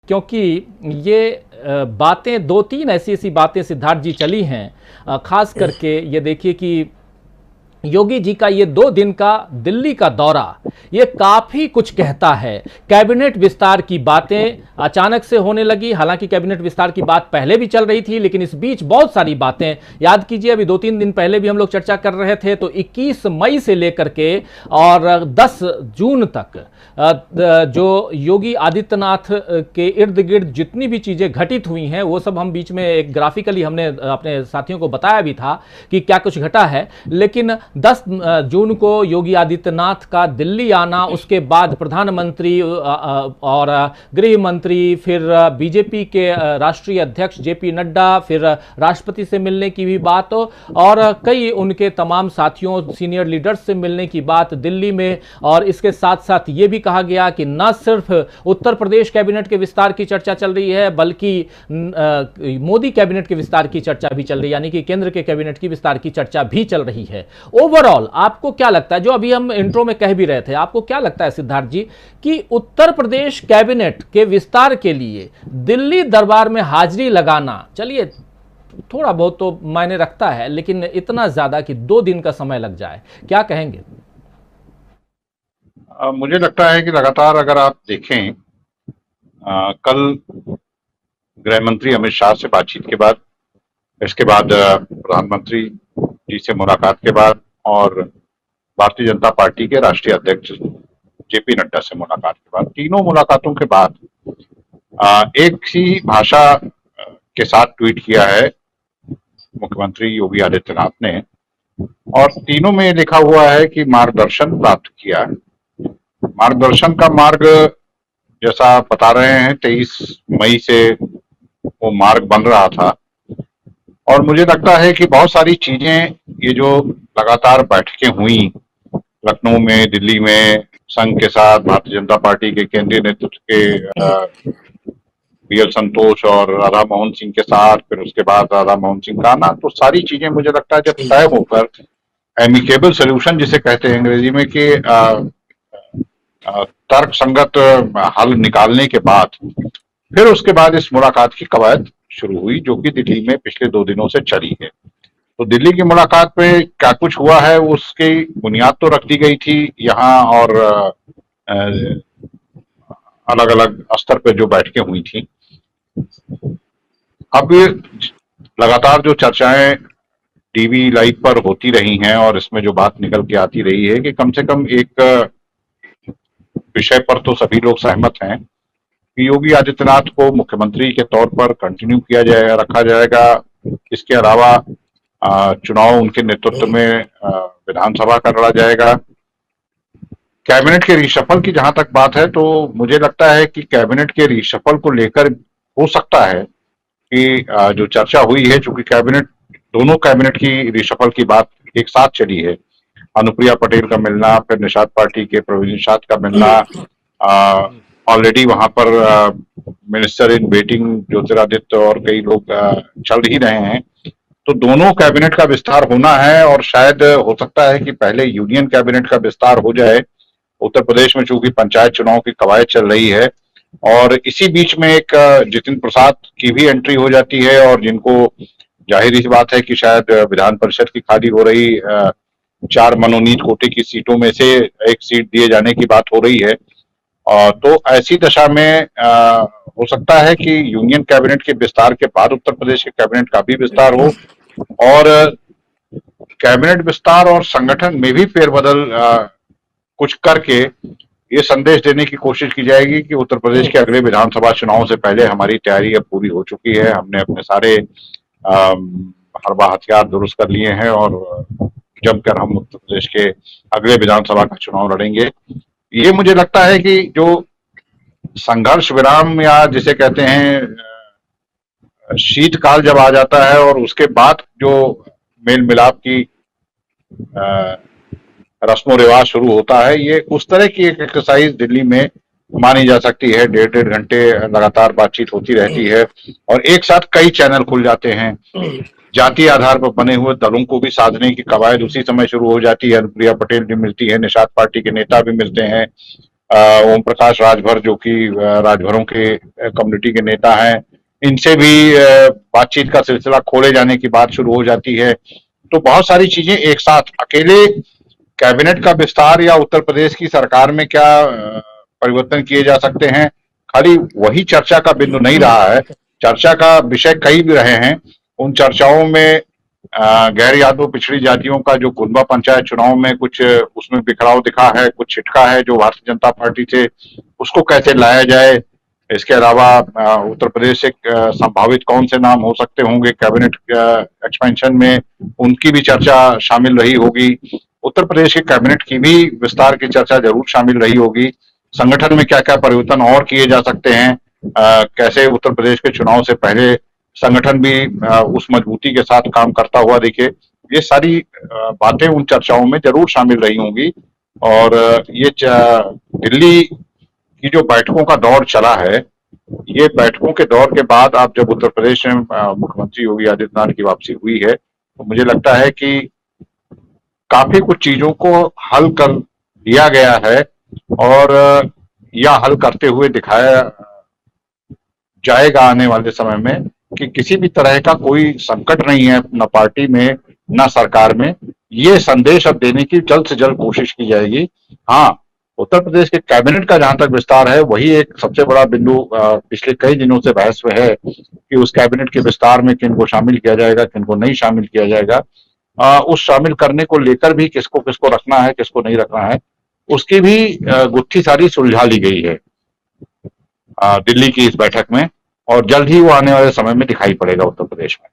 क्योंकि ये बातें दो तीन ऐसी ऐसी बातें सिद्धार्थ जी चली हैं, खास करके ये देखिए कि योगी जी का ये 2 दिन का दिल्ली का दौरा ये काफी कुछ कहता है। कैबिनेट विस्तार की बातें अचानक से होने लगी, हालांकि कैबिनेट विस्तार की बात पहले भी चल रही थी, लेकिन इस बीच बहुत सारी बातें, याद कीजिए अभी 2-3 दिन पहले भी हम लोग चर्चा कर रहे थे, तो 21 मई से लेकर के और 10 जून तक जो योगी आदित्यनाथ के इर्द गिर्द जितनी भी चीजें घटित हुई हैं वो सब हम बीच में एक ग्राफिकली हमने अपने साथियों को बताया भी था कि क्या कुछ घटा है। लेकिन 10 जून को योगी आदित्यनाथ का दिल्ली आना, उसके बाद प्रधानमंत्री और गृह मंत्री, फिर बीजेपी के राष्ट्रीय अध्यक्ष जेपी नड्डा, फिर राष्ट्रपति से मिलने की भी बात और कई उनके तमाम साथियों सीनियर लीडर्स से मिलने की बात दिल्ली में। और इसके साथ साथ ये भी कहा गया कि न सिर्फ उत्तर प्रदेश कैबिनेट के विस्तार की चर्चा चल रही है, बल्कि मोदी कैबिनेट के विस्तार की चर्चा भी चल रही है, यानी कि केंद्र के कैबिनेट की विस्तार की चर्चा भी चल रही है। ओवरऑल आपको क्या लगता है, जो अभी हम इंट्रो में कह भी रहे थे, आपको क्या लगता है सिद्धार्थ जी कि उत्तर प्रदेश कैबिनेट के विस्तार के लिए दिल्ली दरबार में हाजिरी लगाना, चलिए थोड़ा बहुत तो मायने रखता है, लेकिन इतना ज्यादा कि 2 दिन का समय लग जाए, क्या कहेंगे? मुझे लगता है कि लगातार अगर आप देखें, कल गृह मंत्री अमित शाह से बातचीत के बाद, इसके बाद प्रधानमंत्री जी से मुलाकात के बाद और भारतीय जनता पार्टी के राष्ट्रीय अध्यक्ष जेपी नड्डा से मुलाकात के बाद, तीनों मुलाकातों के बाद एक ही भाषा के साथ ट्वीट किया है मुख्यमंत्री योगी आदित्यनाथ ने, और तीनों में लिखा हुआ है कि मार्गदर्शन प्राप्त किया है। मार्गदर्शन का मार्ग जैसा बता रहे हैं 23 मई से वो मार्ग बन रहा था, और मुझे लगता है कि बहुत सारी चीजें, ये जो लगातार बैठकें हुई लखनऊ में, दिल्ली में, संघ के साथ, भारतीय जनता पार्टी के केंद्रीय नेतृत्व के पीएल संतोष और राधा मोहन सिंह के साथ, फिर उसके बाद राधा मोहन सिंह का आना, तो सारी चीजें मुझे लगता है जब तय होकर एमिकेबल सोल्यूशन जिसे कहते हैं अंग्रेजी में, कि तर्क संगत हल निकालने के बाद फिर उसके बाद इस मुलाकात की कवायद शुरू हुई, जो कि दिल्ली में पिछले 2 दिनों से चली है। तो दिल्ली की मुलाकात पे क्या कुछ हुआ है उसकी बुनियाद तो रख दी गई थी यहाँ, और अलग अलग स्तर पर जो बैठकें हुई थी। अब लगातार जो चर्चाएं टीवी लाइव पर होती रही हैं और इसमें जो बात निकल के आती रही है कि कम से कम एक विषय पर तो सभी लोग सहमत हैं कि योगी आदित्यनाथ को मुख्यमंत्री के तौर पर कंटिन्यू किया जाएगा, रखा जाएगा। इसके अलावा चुनाव उनके नेतृत्व में विधानसभा का लड़ा जाएगा। कैबिनेट के रिशफल की जहां तक बात है, तो मुझे लगता है कि कैबिनेट के रिशफल को लेकर हो सकता है कि जो चर्चा हुई है, चूंकि दोनों कैबिनेट की रिशफल की बात एक साथ चली है, अनुप्रिया पटेल का मिलना, फिर निषाद पार्टी के प्रवीण निषाद का मिलना, ऑलरेडी वहां पर मिनिस्टर इन वेटिंग ज्योतिरादित्य और कई लोग चल ही रहे हैं। तो दोनों कैबिनेट का विस्तार होना है, और शायद हो सकता है कि पहले यूनियन कैबिनेट का विस्तार हो जाए। उत्तर प्रदेश में चूंकि पंचायत चुनाव की कवायद चल रही है, और इसी बीच में एक जितिन प्रसाद की भी एंट्री हो जाती है, और जिनको जाहिर सी बात है कि शायद विधान परिषद की खाली हो रही 4 मनोनीत कोटे की सीटों में से एक सीट दिए जाने की बात हो रही है। तो ऐसी दशा में हो सकता है कि यूनियन कैबिनेट के विस्तार के बाद उत्तर प्रदेश के कैबिनेट का भी विस्तार हो, और कैबिनेट विस्तार और संगठन में भी फेरबदल कुछ करके ये संदेश देने की कोशिश की जाएगी कि उत्तर प्रदेश के अगले विधानसभा चुनाव से पहले हमारी तैयारी अब पूरी हो चुकी है, हमने अपने सारे हरबा हथियार दुरुस्त कर लिए हैं, और जमकर हम उत्तर प्रदेश के अगले विधानसभा का चुनाव लड़ेंगे। ये मुझे लगता है कि जो संघर्ष विराम, या जिसे कहते हैं शीतकाल जब आ जाता है और उसके बाद जो मेल मिलाप की रस्मो रिवाज शुरू होता है, ये उस तरह की एक एक्सरसाइज दिल्ली में मानी जा सकती है। 1.5 घंटे लगातार बातचीत होती रहती है, और एक साथ कई चैनल खुल जाते हैं। जातीय आधार पर बने हुए दलों को भी साधने की कवायद उसी समय शुरू हो जाती है। अनुप्रिया पटेल भी मिलती है, निषाद पार्टी के नेता भी मिलते हैं, ओम प्रकाश राजभर जो कि राजभरों के कम्युनिटी के नेता हैं, इनसे भी बातचीत का सिलसिला खोले जाने की बात शुरू हो जाती है। तो बहुत सारी चीजें एक साथ, अकेले कैबिनेट का विस्तार या उत्तर प्रदेश की सरकार में क्या परिवर्तन किए जा सकते हैं, खाली वही चर्चा का बिंदु नहीं रहा है। चर्चा का विषय कई भी रहे हैं। उन चर्चाओं में गैर यादव पिछड़ी जातियों का जो कुनबा पंचायत चुनाव में कुछ उसमें बिखराव दिखा है, कुछ छिटका है जो भारतीय जनता पार्टी से, उसको कैसे लाया जाए। इसके अलावा उत्तर प्रदेश से संभावित कौन से नाम हो सकते होंगे कैबिनेट एक्सपेंशन में, उनकी भी चर्चा शामिल रही होगी। उत्तर प्रदेश के कैबिनेट की भी विस्तार की चर्चा जरूर शामिल रही होगी। संगठन में क्या क्या परिवर्तन और किए जा सकते हैं, कैसे उत्तर प्रदेश के चुनाव से पहले संगठन भी उस मजबूती के साथ काम करता हुआ दिखे, ये सारी बातें उन चर्चाओं में जरूर शामिल रही होंगी। और ये दिल्ली की जो बैठकों का दौर चला है, ये बैठकों के दौर के बाद अब जब उत्तर प्रदेश में मुख्यमंत्री योगी आदित्यनाथ की वापसी हुई है, तो मुझे लगता है कि काफी कुछ चीजों को हल कर दिया गया है और या हल करते हुए दिखाया जाएगा आने वाले समय में कि किसी भी तरह का कोई संकट नहीं है, न पार्टी में न सरकार में। ये संदेश अब देने की जल्द से जल्द कोशिश की जाएगी। हाँ, उत्तर प्रदेश के कैबिनेट का जहां तक विस्तार है, वही एक सबसे बड़ा बिंदु पिछले कई दिनों से बहस में है कि उस कैबिनेट के विस्तार में किनको शामिल किया जाएगा, किनको नहीं शामिल किया जाएगा। उस शामिल करने को लेकर भी किसको किसको रखना है, किसको नहीं रखना है, उसकी भी गुत्थी सारी सुलझा ली गई है दिल्ली की इस बैठक में, और जल्द ही वो आने वाले समय में दिखाई पड़ेगा उत्तर प्रदेश में।